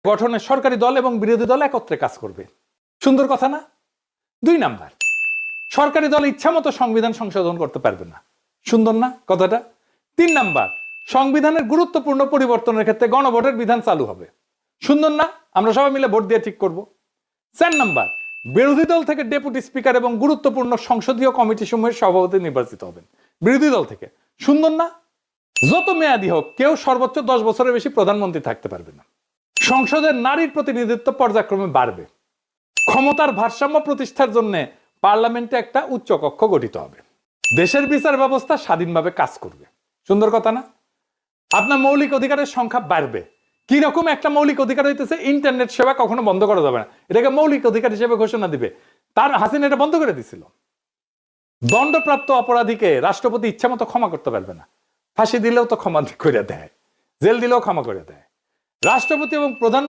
গঠনে সরকারি দল এবং বিরোধী দল একত্রে কাজ করবে। সুন্দর কথা না? 2 নাম্বার, সরকারি দল ইচ্ছামতো সংবিধান সংশোধন করতে পারবে না। সুন্দর না কথাটা? 3 নাম্বার, সংবিধানের গুরুত্বপূর্ণ পরিবর্তনের ক্ষেত্রে গণভোটের বিধান চালু হবে। সুন্দর না? আমরা সবাই মিলে ভোট দিয়ে ঠিক করব। 4 নাম্বার, বিরোধী দল থেকে ডেপুটি স্পিকার এবং গুরুত্বপূর্ণ সংসদীয় কমিটি সমূহের সভাপতি নির্বাচিত হবেন বিরোধী দল থেকে। সুন্দর না? যত মেয়াদী হোক কেউ সর্বোচ্চ 10 বছরের বেশি প্রধানমন্ত্রী থাকতে পারবে না। সংসদের নারীর প্রতিনিধিত্ব পর্যায়ক্রমে বাড়বে। ক্ষমতার ভারসাম্য প্রতিষ্ঠার জন্য পার্লামেন্টে একটা উচ্চ কক্ষ গঠিত হবে। দেশের বিচার ব্যবস্থা স্বাধীনভাবে কাজ করবে। সুন্দর কথা না? আপনার মৌলিক অধিকারের সংখ্যা বাড়বে। কি রকম একটা মৌলিক অধিকার হইতেছে, ইন্টারনেট সেবা কখনো বন্ধ করা যাবে না, এটাকে মৌলিক অধিকার হিসেবে ঘোষণা দিবে। তার হাসিনা এটা বন্ধ করে দিছিল। দণ্ডপ্রাপ্ত অপরাধীকে রাষ্ট্রপতি ইচ্ছামতো ক্ষমা করতে পারবে না। ফাঁসি দিলেও তো ক্ষমা করে দেয়, জেল দিলেও ক্ষমা করে দেয়। রাষ্ট্রপতি এবং প্রধান